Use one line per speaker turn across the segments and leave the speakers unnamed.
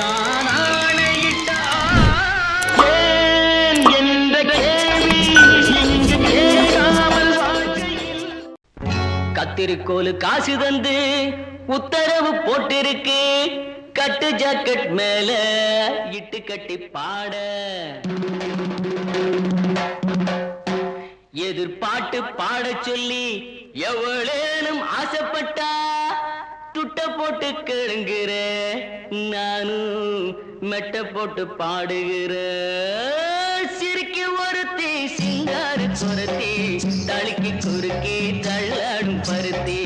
நான் ஆணையிட்டேன் என்ற கேள்வி இங்கு கேட்காமல் வாழ்க்கையில் கத்திரிக்கோலு காசு தந்து உத்தரவு போட்டிருக்கு கட்டு ஜாக்கெட் மேல இட்டு கட்டி பாட எதிர்பாட்டு பாட சொல்லி எவ்வளேனும் ஆசைப்பட்டா துட்ட போட்டு கேளுங்கிற நானும் மெட்ட போட்டு பாடுகிற சிரிக்கு ஒருத்தி சிங்காரு சொரத்தி தளிக்கு குறுக்கி தள்ளாடும் பருத்தி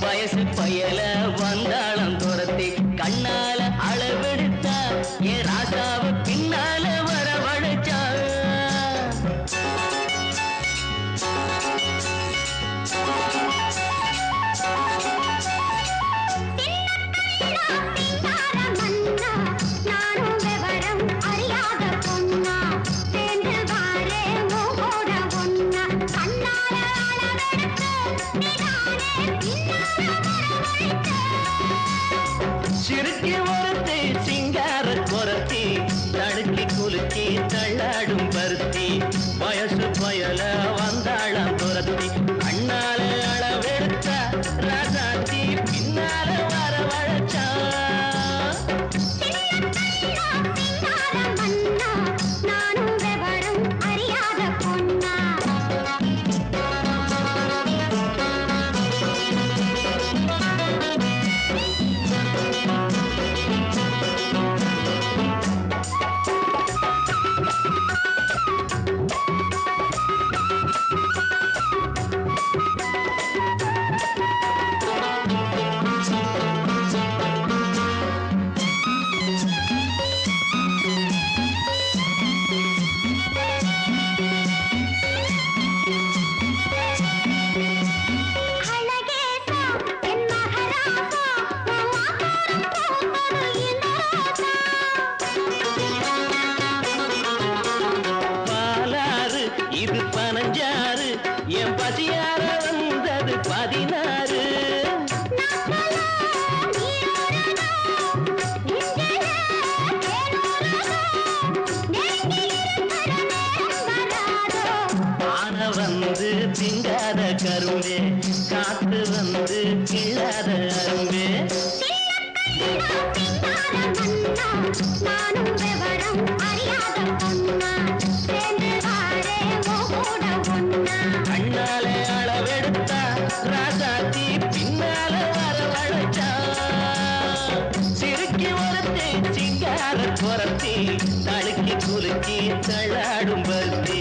வயசு பயல வந்தாளம் துரத்தி கண்ணால அளவெடுத்தா ஏ ராசாவ பின்னால வரவழைச்சா சிறுக்கி ஒருத்தி சிங்கார குரத்தி தடுக்கி குலுக்கி தள்ளாடும் பருத்தி வயசு பயல வந்தாளம் துரத்தி அண்ணால அளவெடுத்த ராசாத்தி பின்னால வரவழைச்சா இது 15 என் பசியார வந்தது 16 ஆன வந்து திங்காத கரும்பே காத்து வந்து கிள்ளாத அரும்பே கண்ணாலே அளவெடுத்தா ராசாத்தி பின்னால வரவழைச்சா சிறுக்கி ஒருத்தி சிங்கார குரத்தி தடுக்கி குலுக்கி தள்ளாடும் பருத்தி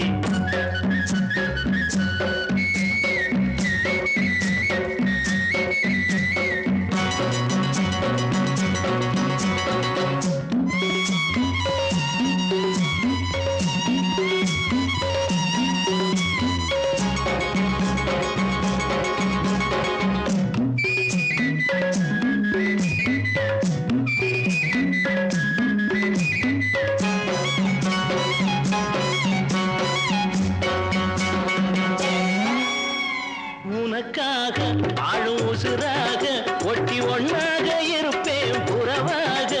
உனக்காக ஆளும் உசுராக ஒட்டி ஒன்னாக இருப்பேன் புறவாக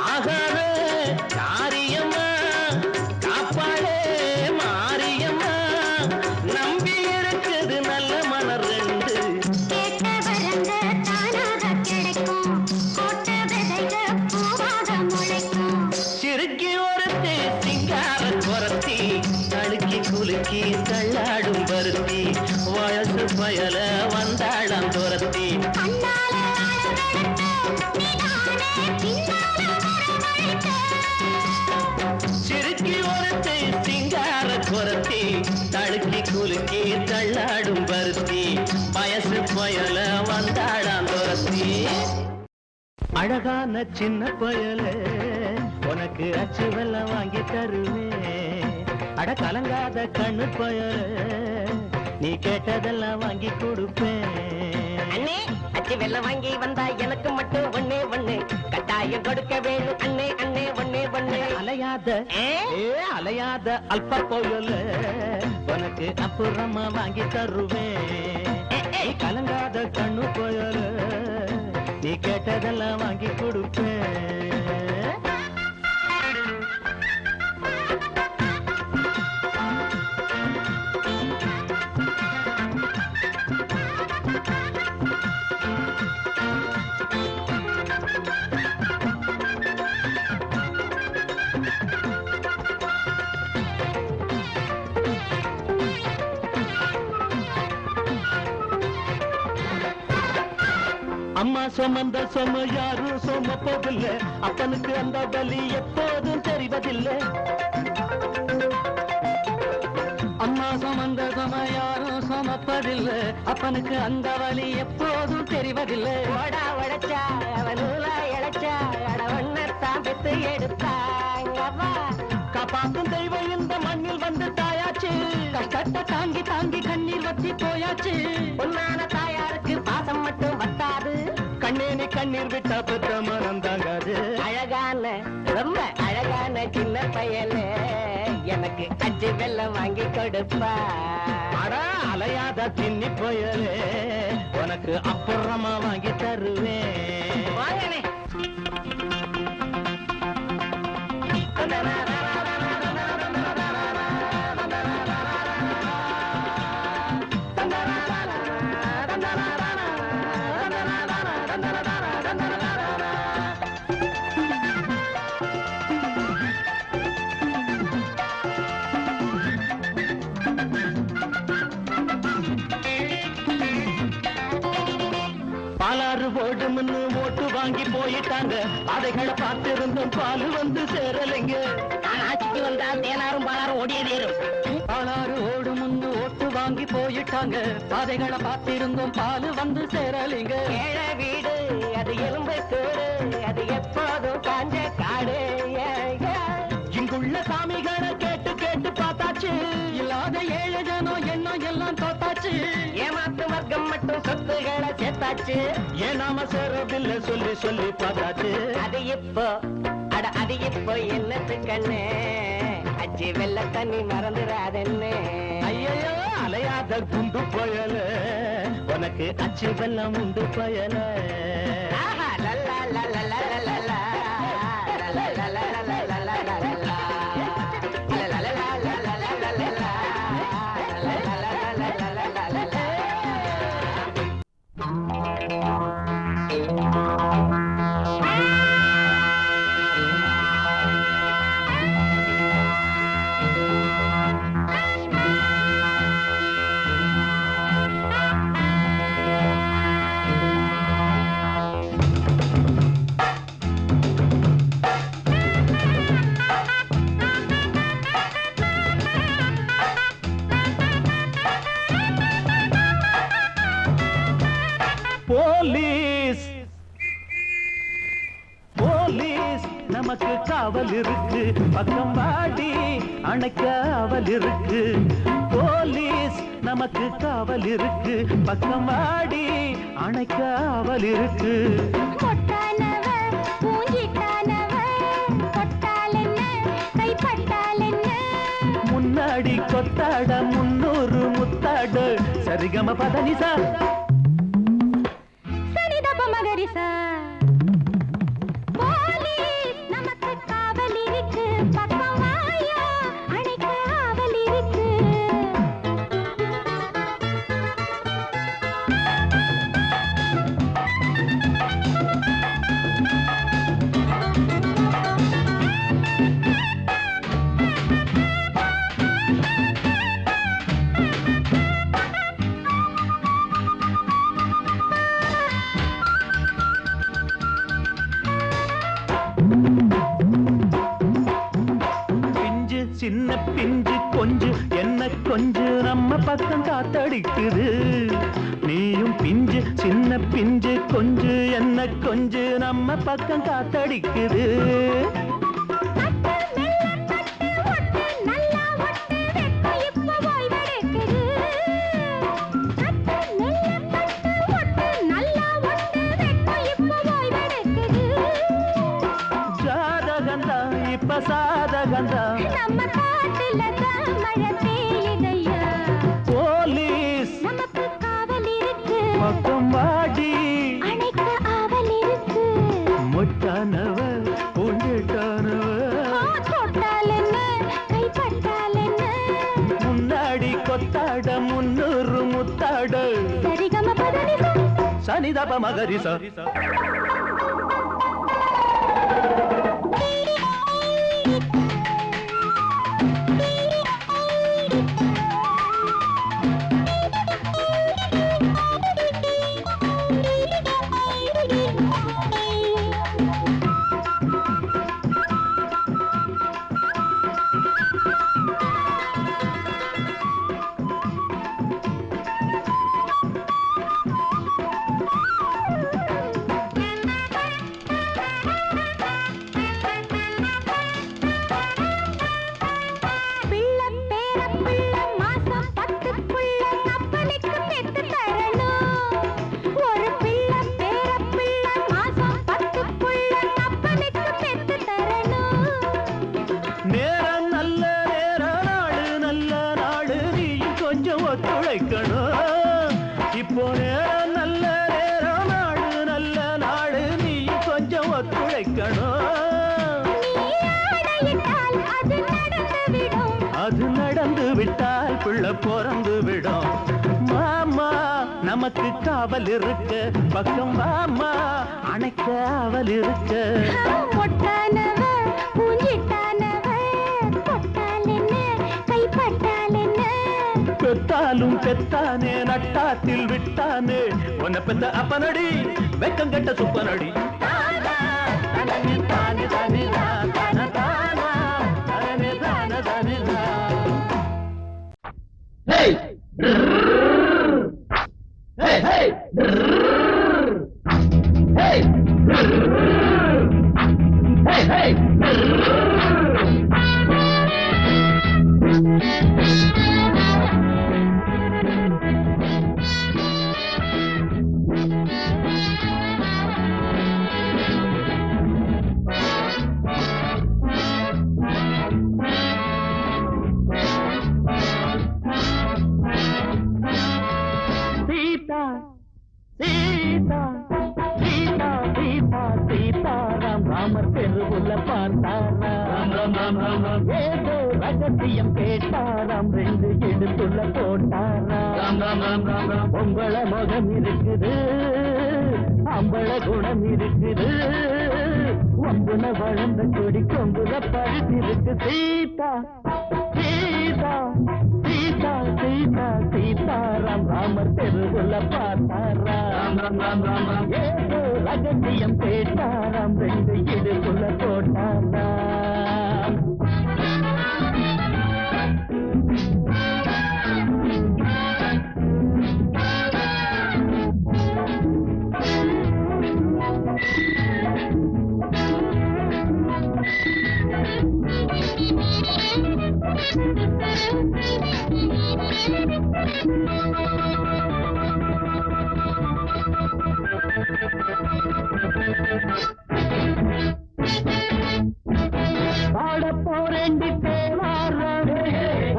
ஆகாத காரியம்மா காப்பாளே மாரியம்மா நம்பி இருக்குது நல்ல மலர் ரெண்டு சிறுக்கி ஒருத்தி சிங்கார குரத்தி தடுக்கி குலுக்கி தள்ளாடும் பருத்தி வயசு பயல வந்தாளம் துரத்தி சிறுக்கி ஒருத்தி சிங்கார குரத்தி தடுக்கி குலுக்கி தள்ளாடும் பருத்தி வயசு பயல வந்தாளம் துரத்தி அழகான சின்ன பயலே உனக்கு அச்சு வெல்லம் வாங்கி தருவேன் அட கலங்காத கண்ணு பயலே நீ கேட்டதெல்லாம் வாங்கி கொடுப்பேன்
அண்ணே அச்சு வெல்லம் வாங்கி வந்தா எனக்கு மட்டும் ஒண்ணே ஒண்ணு கட்டாயம் கொடுக்க வேணும் அண்ணே அண்ணே ஒண்ணே ஒண்ணு
அலையாத அலையாத அல்ப பயலே உனக்கு அப்புறமா வாங்கி தருவேன். நீ கலங்காத கண்ணு போயல, நீ கேட்டதெல்லாம் வாங்கி கொடுப்பேன். அம்மா சுமந்த சும யாரும் சுமப்பதில்லை, அப்பனுக்கு அந்த வலி எப்போதும் தெரிவதில்லை. அம்மா சுமந்த சும யாரும் சுமப்பதில்லை, அப்பனுக்கு அந்த வலி எப்போதும் தெரிவதில்லை.
ஓடா உழைச்சா அவன் நூலா இழைச்சா அடவண்ணத்தான் பெத்து எடுத்தாங்கவா.
காப்பாத்தும் தெய்வம் இந்த மண்ணில் வந்து தாயாச்சு, கஷ்டத்தை தாங்கி தாங்கி கண்ணீர் வத்தி போயாச்சு.
உன்னான தாயாருக்கு பாசம் மட்டும் வட்டாது,
கண்ணேனி கண்ணீர் விட்டா பெற்ற மனம் தாங்காது.
அழகான ரொம்ப அழகான சின்ன பையனே, எனக்கு அச்சு வெல்லம் வாங்கி கொடுப்பா.
அடா அலையாத தின்னி போயலே, உனக்கு அப்புறமா வாங்கி தருவேன்.
வாங்கனே
பாலாறு ஓடும்னு ஓட்டு வாங்கி போயிட்டாங்க, அதைகளை பார்த்திருந்தும் பால் வந்து சேரலைங்க.
ஆட்சிக்கு வந்தா தேனாரும் பாலாரும் ஓடியதேரும்.
பாலாறு ஓடும்னு ஓட்டு வாங்கி போயிட்டாங்க, பாதைகளை பார்த்திருந்தும் பால் வந்து சேரலைங்க.
ஏழை வீடு அது எலும்பை தோடு, அது எப்போதும் காஞ்ச காடு.
இங்குள்ள சாமிகளை கேட்டு கேட்டு பார்த்தாச்சு, இல்லாத ஏழை ஜனம் எண்ணம் எல்லாம் தோத்தாச்சு.
ஏமாத்து வர்க்கம் மட்டும் சொத்துகளை சேர்த்தாச்சு.
ஏன் நாம சேரவில்லை சொல்லி சொல்லி பார்த்தாச்சு.
அது இப்போ அது இப்போ என்னத்து கண்ணு, அச்சி வெள்ள தண்ணி மறந்துடாதென்னு.
ஐயோ அலையாத குண்டு பயல, உனக்கு அச்சு வெள்ளம் உண்டு பயல.
ஆஹா லல்லா லல்லா லல்லா லல்லா லல்லா லல்லா லல்லா லல்லா லல்லா.
போலீஸ் போலீஸ் நமக்கு காவல் இருக்கு, பக்கம் வாடி அணைக்க ஆவல் இருக்கு. போலீஸ் நமக்கு காவல் இருக்கு, பக்கம் வாடி அணைக்க ஆவல் இருக்கு. முன்னாடி கொத்தாட 300 முத்தாட, சரிகம பதனிசா
மகரிசா. போலீஸ் நமக்கு காவல் இருக்கு, பக்கம் வாயா அணைக்க ஆவல் இருக்கு.
சின்ன பிஞ்சு கொஞ்சு என்ன கொஞ்சு நம்ம பக்கம் காத்தடிக்குது. நீயும் பிஞ்சு சின்ன பிஞ்சு கொஞ்சு என்ன கொஞ்சு நம்ம பக்கம் காத்தடிக்குது. ஜாதகந்தா இப்ப சாதகந்தா,
நம்ம காட்டுல தான் மழை பெய்யுதையா.
கொத்தாட 300 முத்தாட
சரிகம பதனிச
சனிதப மகரிச இப்போ நேரம் நல்ல நேரம் நாடு நல்ல நாடு நீ கொஞ்சம் ஒத்துழைக்கணும் அது நடந்து விட்டால் பிள்ளை பிறந்து விடும் மாமா நமக்கு காவல் இருக்க பக்கம் வாமா அணைக்க ஆவல் இருக்க பெத்தாலும் பெத்தானே நட்டாத்தில் விட்டானே உன்னை பெத்த அப்பனடி வெக்கம் கெட்ட சுப்பனடி ஏதோ ரகசியம் கேட்டாராம் 2 இடுப்புள்ள போட்டாராம் உங்கள முகம் இருக்குது அம்பள குணம் இருக்குது ஒம்புல வளர்ந்த கொடி கொம்புல பழுத்திருக்கு சீதா சீதா சீதா சீதா சீதாராம் ராமர் தெருவுல பார்த்தாராம் ஏதோ ரகசியம் கேட்டாராம் 2 இடுப்புள்ள போட்டாராம் பாடப்போரேண்டி தேவாரம்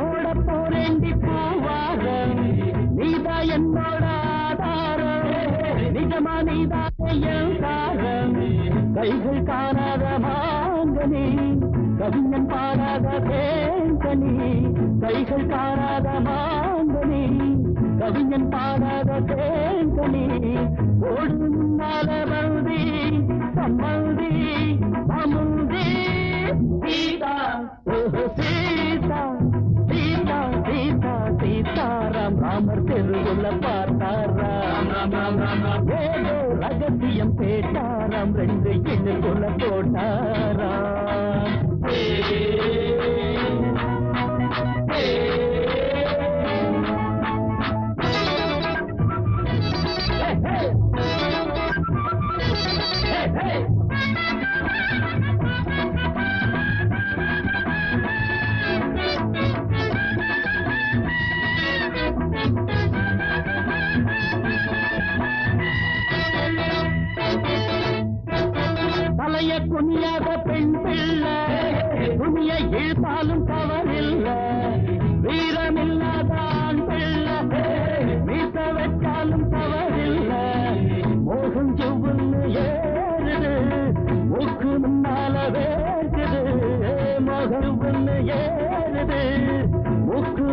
ஓடப்போரேண்டி பூவாரம் நீதா என்னோட ஆதாரம் நிஜமா நீதா என் தாரம் கைகள் காணாத மாங்கனி கவிஞன் பாடாத தேங்கனி கைகள் காணாத மாங்கனி கவிஞன் பாடாத தேங்கனி ஓடும் நாளவந்தி சம்மந்தி அமுந்தி சீதா சீதா சீதா சீதா சீதாராம் ராமர் தெருவுல பார்த்தாராம் ஏதோ ரகசியம் கேட்டாராம் 2 இடுப்புல போட்டாராம் தலைய குனியாத பெண் பிள்ளை துணியை இழுத்தாலும்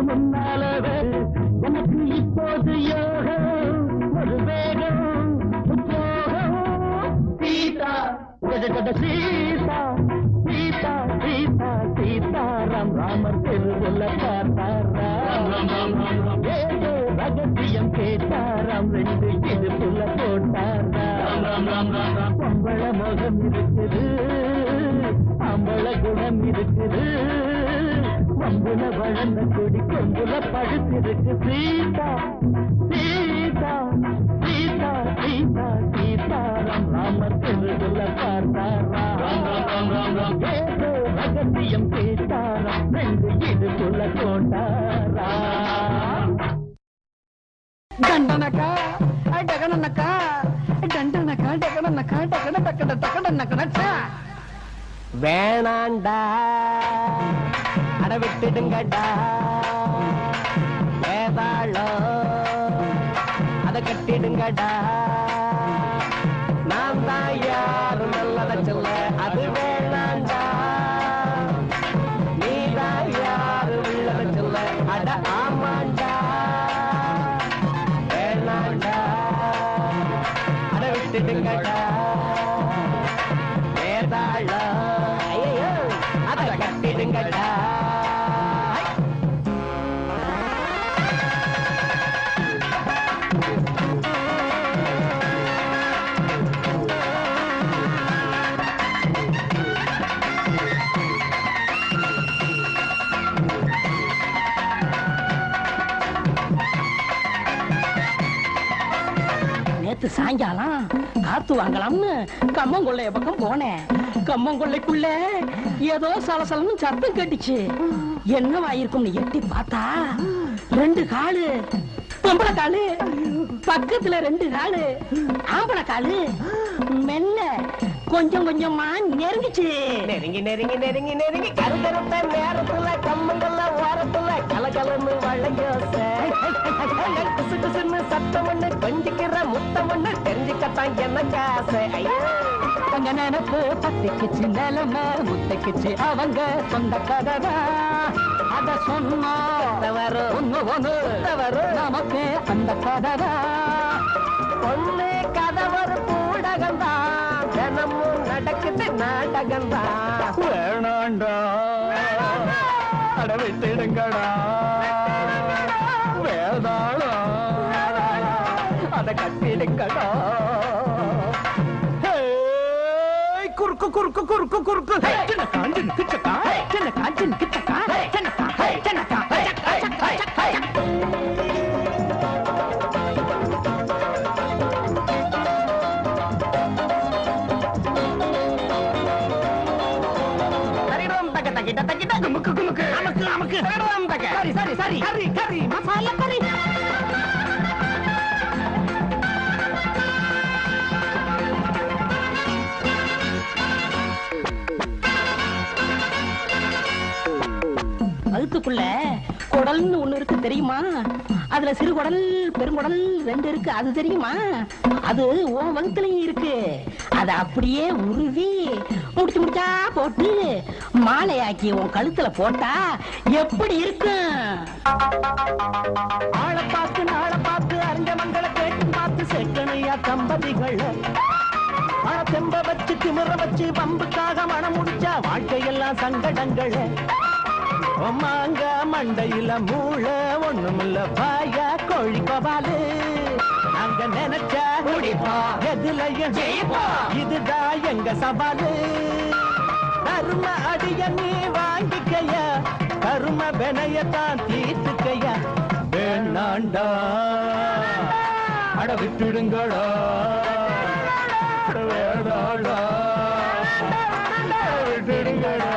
முன்னாலவே எனக்கு இப்போது யோகம் ஒரு வேகம் உத்வேகம். சீதா சீதா சீதா சீதா சீதாராம் ராமர் திருவுள்ள பார்த்தாராம். ஏதோ ரகசியம் கேட்டாராம் ரெண்டு இடுப்புல போட்டாராம். பொம்பள முகம் இருக்குது அம்பள குணம் இருக்குது வம்புல வளர்ந்த கொடி கொம்புல படுத்திருக்கு. சீதா சீதா சீதா சீதா சீதாராம் ராமர் திருவுள்ள பார்த்தாராம். ஏதோ ரகசியம் கேட்டாராம் ரெண்டு இடுப்புல போட்டாராம்.
దండనక డగననక దండనక డగననక డగన డగన డగననక
வேணாண்டா அட விட்டுடுங்கடா வேதாளோ அத கட்டிடுங்கடா நான் தான் யாரு நல்லத சொல்ல அது வேணாண்டா நீ தான் யாரு உள்ளத சொல்ல அட ஆமாண்டா வேணாண்டா அட விட்டுடுங்கடா வேதாளோ ஐயோ அத கட்டிடுங்கடா.
நேத்து சாயங்காலம் காத்து வாங்கலாம்னு கம்மங்கொள்ளைய பக்கம் போனேன். கம்மங்கொள்ளைக்குள்ள ஏதோ சலசலன்னு சத்தம் கேட்டுச்சு. என்னவாயிருக்கும்னு எட்டி பார்த்தா ரெண்டு காலு பொம்பளை காலு, பக்கத்துல ரெண்டு காலு ஆம்பளை காலு மெல்ல கொஞ்சம் கொஞ்சமா நெருங்கிச்சு.
நெருங்கி நெருங்கி நெருங்கி நெருங்கி கருக்கருத்த நேரத்துல கம்மங்கல்ல ஓரத்துல கலகலன்னு வளையோச குசு குசுன்னு சத்தம் ஒண்ணு கொஞ்சிக்கிற முத்தம் ஒண்ணு தெரிஞ்சுக்கத்தான் எனக்கு ஆசை. ஐயோ
அங்க நினைப்பு பத்திக்குச்சு நிலைமை முத்தைக்குச்சு அவங்க சொந்த கதவை அத சொன்னா
வரும்
ஒண்ணு ஒண்ணு
வரும்
நமக்கு அந்த கதவை
பொண்ணு கதை ஒரு பூடகம்தான் தினமும் நடக்குது நாடகம்தான்.
வேணாண்டா அட விட்டுடுங்கடா வேதாளம் அத கட்டிடுங்கடா. குறுக்கு குறுக்கு குறுக்கு குறுக்கு சின்ன காஞ்சின் கிச்சக்கா சின்ன காஞ்சின் கிச்சக்கா சின்னக்கா சின்னக்கா
நமக்கு நமக்கு நமக்கு நமக்கு சரி சரி சரி கறி கறி மசாலா கறி வகுத்துக்குள்ள குடல்னு ஒண்ணு இருக்கு தெரியுமா? அதுல சிறு குடல் பெருங்குடல் ரெண்டு இருக்கு அது தெரியுமா? அது உன் வகுத்துலயும் இருக்கு. அத அப்படியே உருவி முடிச்சு முடிச்சா போட்டு மாலையாக்கி உன் கழுத்துல போட்டா எப்படி இருக்கும்?
ஆளை பார்த்து நாளை பார்த்து அறிஞ்ச மங்களை கேட்டு பார்த்து செட்டனையா தம்பதிகள் மனத்தெம்ப வச்சு திமிர வச்சு வம்புக்காக மனம் முடிச்சா வாழ்க்கையெல்லாம் சங்கடங்கள். மாங்க மண்டையில மூள ஒண்ணுமில்ல பாயா கோழி கோபாலு நாங்க நினைச்சா முடிப்பா எதுலயும் ஜெயிப்பா இதுதான் எங்க சவாலு. கரும அடிய நீ வாங்கிக்கைய கரும வினையத்தான் தீர்த்துக்கையா. வேணாண்டா அட விட்டுடுங்களா வேணாண்டா விட்டுடுங்களா.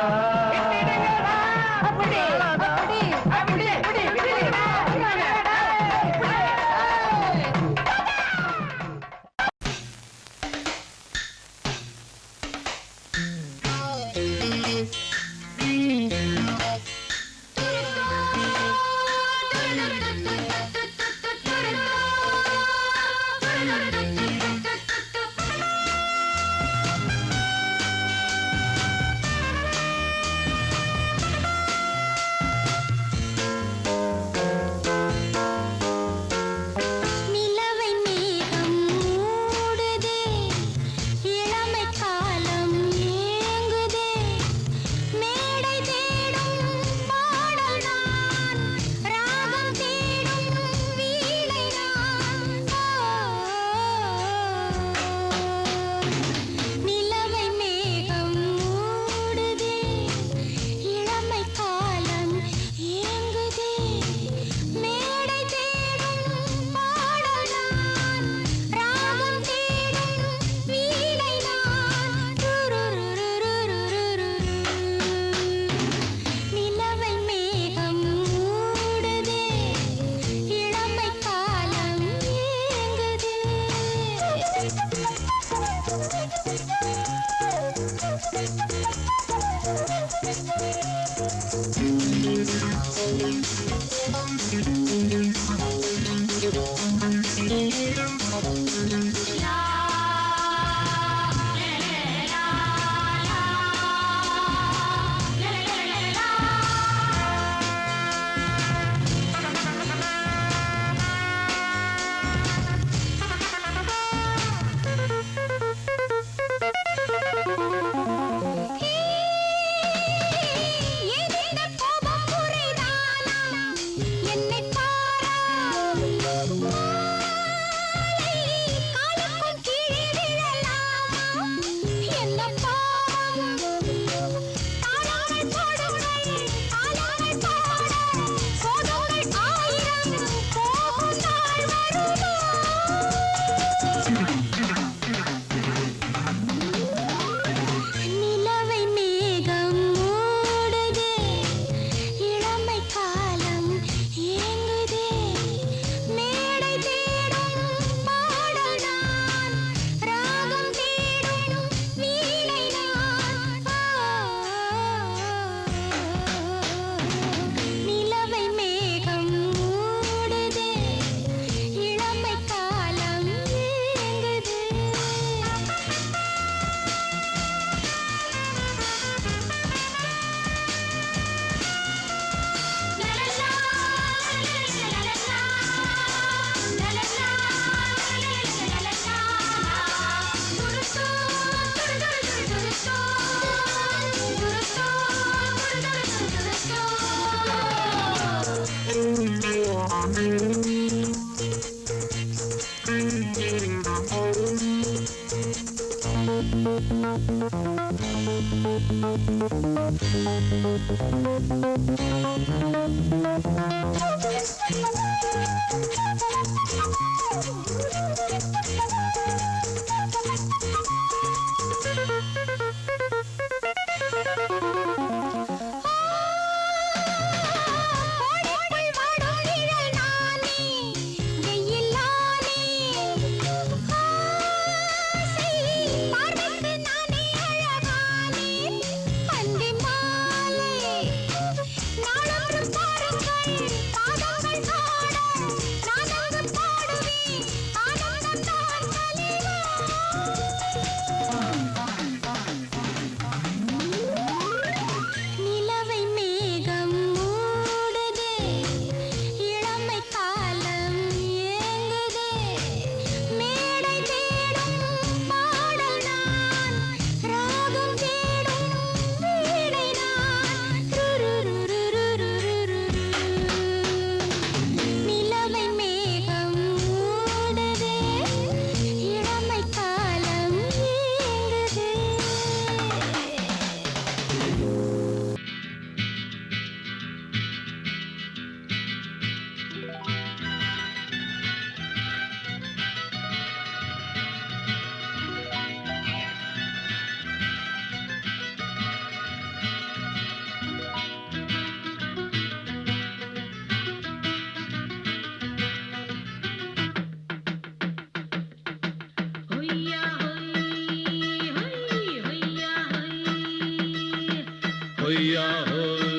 ஹொய்யா ஹோய்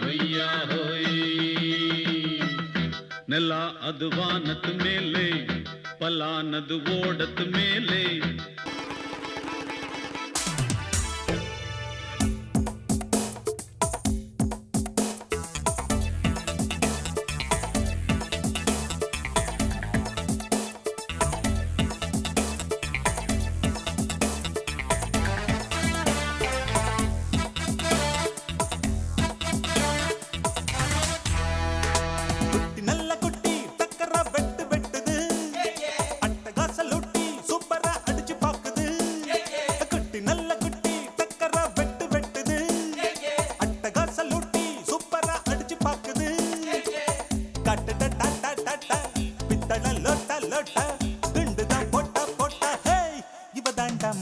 ஹொய்யா ஹோய் ನೆಲ ಅದು ವಾನದ ಮೇಲೆ ಪಲಾನದು ಓಡದ ಮೇಲೆ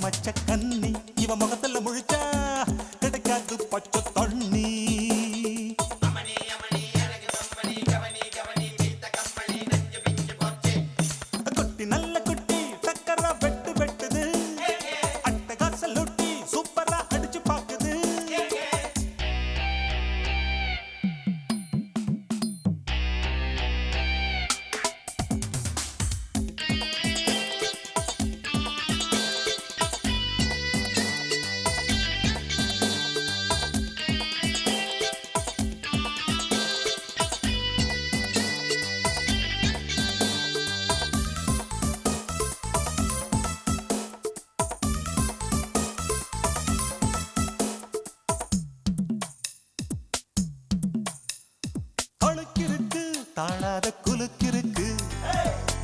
மச்ச கன்னி இவ முகத்துல முழிச்சா கிடைக்காது பச்சை தண்ணி குட்டி நல்ல குட்டி டக்கரா வெட்டு வெட்டுது அட்டகாச லொட்டி சூப்பரா அடிச்சு பாக்குது தாழாத குலுக்கிருக்கு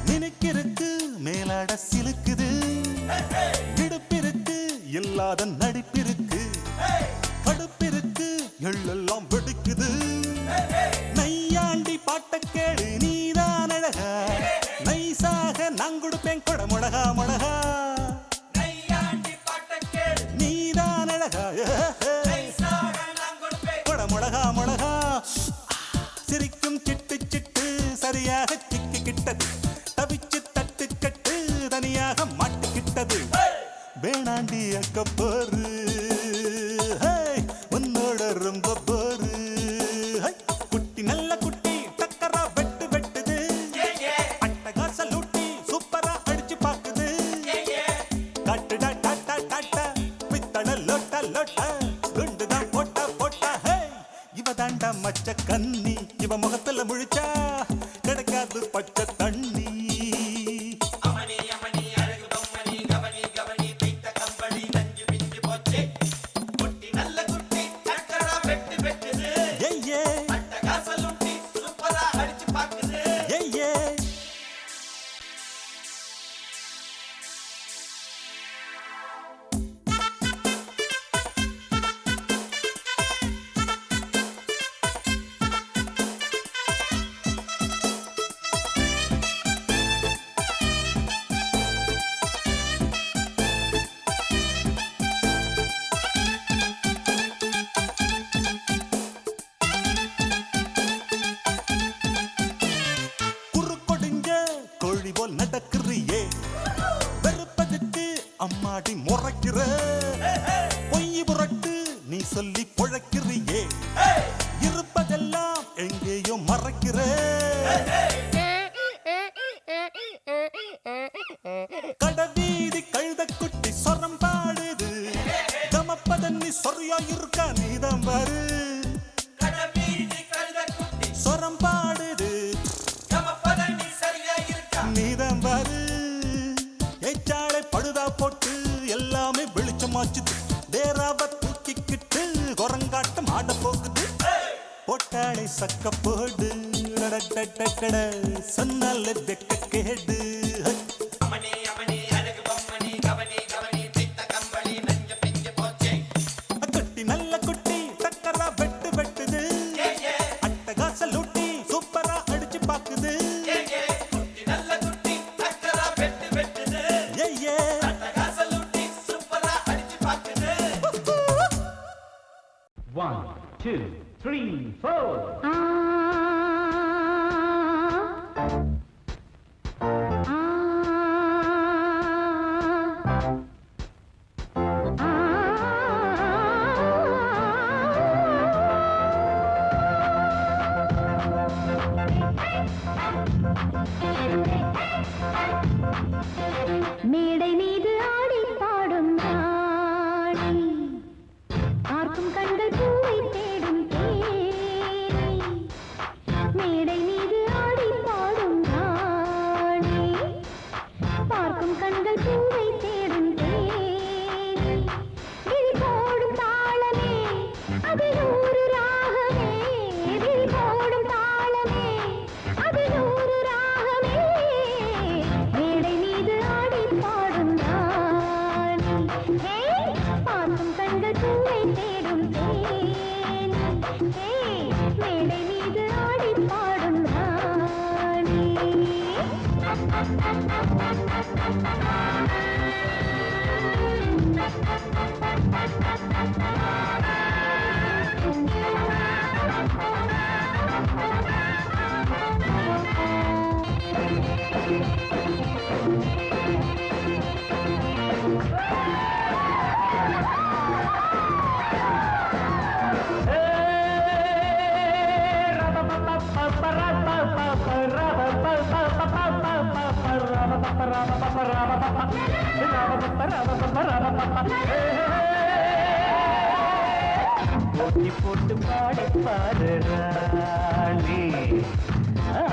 நினைக்கிருக்கு மேலாட சிலுக்குது இடுப்பிருக்கு இல்லாத நடிப்பிருக்கு கடுப்பிருக்கு எள்ளெல்லாம் வெடிக்குது நையாண்டி பாட்ட கேடு நீதான் அழகா நைசாக நான் கொடுப்பேன் கொட மொழகா மொழகா நீதான் அழகா கொட மொழகா மொழகா சிரிக்கும் சிட்டு சிட்டு சரியாக சிக்கிக்கிட்டது தவிச்சு தட்டு கட்டு தனியாக மாட்டிக்கிட்டது வேணாண்டி அக்க போரு உன்னோட ரொம்ப போரு குட்டி நல்ல குட்டி டக்கரா வெட்டு வெட்டுது அட்டகாச லூட்டி சூப்பரா அடிச்சு பாக்குது காட்டுடா டாட்டா டாட்டா பித்தள லோட்டா லோட்டா குண்டுதான் போட்டா போட்டா இவ தாண்டா மச்ச கன்னி இவ முகத்துல முழிச்சா கிடைக்காது பச்சை தண்ணி பாக்கிறேன். கடவீதி கழுத குட்டி சொரம் பாடுது, கமப்பதன்னி சொரியா இருக்கா நீதான் பாரு. சொரம் பாடுது, நீதான் பாரு. ஏச்சாளை படுதா போட்டு எல்லாமே வெளிச்சமாச்சுது, டேராவ தூக்கிக்கிட்டு குரங்காட்டம் ஆட போகுது. போட்டாளை சக்க போடு சொன்னால வெக்க கேடு. குட்டி நல்ல குட்டி சக்கரா வெட்டு வெட்டுது, அட்டகாச லூட்டி சூப்பரா அடிச்சு பாக்குது.
One, two, three, four.
மேடை மீது ஆடி பாடும் ராணி, பார்க்கும் கண்கள் பூவை தேடும் தேனி. மேடை மீது ஆடி பாடும் ராணி, பார்க்கும் கண்கள் பூவை தேடும் தேனி. விழி போடும் தாளமே அது நூறு ராகமே, விழி போடும் தாளமே அது நூறு ராகமே. மேடை மீது ஆடி பாடும் ராணி, பார்க்கும் கண்கள் பூவை தேடும் தேனி. மேடை மீது ஆடி பாடும் ராணி.
போட்டி போட்டு பாடி பாரு ராணி,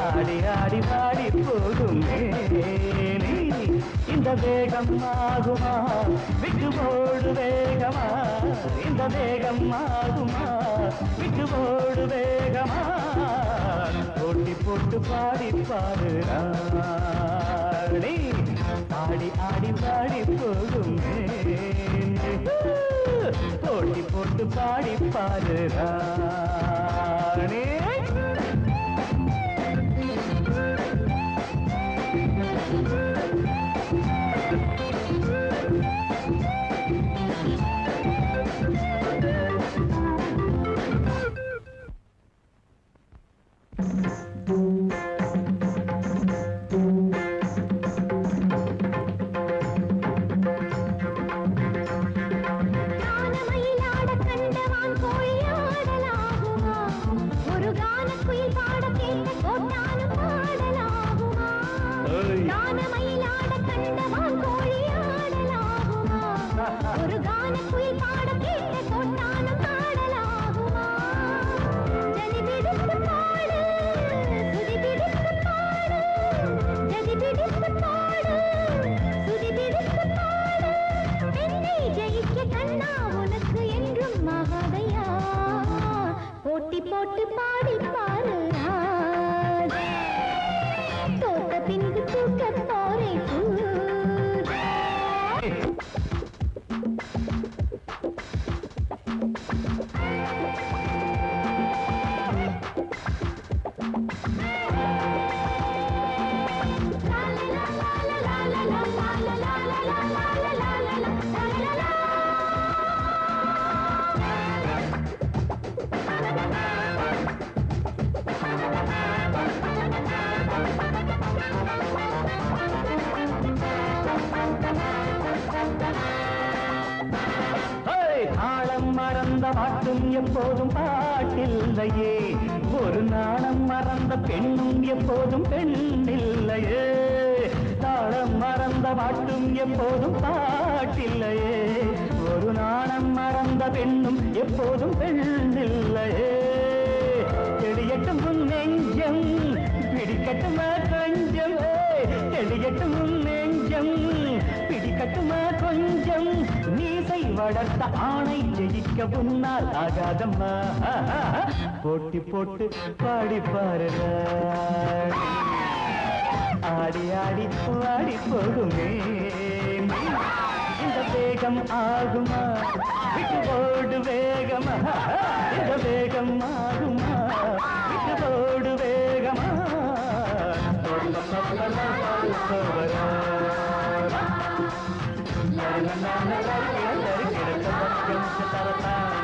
ஆடி ஆடி பாடி போகும் மேனி. இந்த வேகம் ஆகுமா விட்டு ஓடு வேகமா, இந்த வேகம் ஆகுமா விட்டு ஓடு வேகமா. போட்டி போட்டு பாடி பாரு ராணி, ஆடி ஆடி பாடி போகும் மேனி. போட்டி போட்டு பாடி பாரு ராணி.
கானமயிலாட கண்டவான் கோழியாடலாகுமா, ஒரு கானக்குயில் பாட கேட்ட கோட்டானும் பாடலாகுமா. கானமயிலாட கண்டவான் கோழியாடலாகுமா, ஒரு கானக்குயில் பாட கேட்ட கோட்டானும் பாடலாகுமா. ஜதி பிடித்து பாடு, சுதி பிடித்து பாடு, ஜதி பிடித்து பாடு, சுதி பிடித்து பாடு. பெண்ணை ஜெயிக்க கண்ணா உனக்கு என்றும் மகாதையா, போட்டி போட்டு பாடி பாரு ராஜா. தோட்ட பின்பு தூக்க போரே
தாளம் மறந்த பாட்டும் எப்போதும் பாட்டில்லையே, ஒரு நாணம் மறந்த பெண்ணும் எப்போதும் பெண் இல்லையே, தாளம் மறந்த பாட்டும் எப்போதும் பாட்டில்லையே. ஒரு நாணம் மறந்த பெண்ணும் எப்போதும் பெண் இல்லையே. தெளியட்டும் உன் நெஞ்சம் பிடிக்கட்டுமா கொஞ்சம், தெளியட்டும் உன் நெஞ்சம் பிடிக்கட்டுமா கொஞ்சம். மீசை வளர்த்த ஆணை ஜெயிக்க உன்னால் ஆகாதம்மா. போட்டி போட்டு பாடி பாருங்க, ஆடி ஆடி வாடி போகுமே. இந்த வேகம் ஆகுமா விட்டு போடு வேகமா, இந்த வேகம் ஆகுமா விட்டு போடு வேகமா. தரத்தான்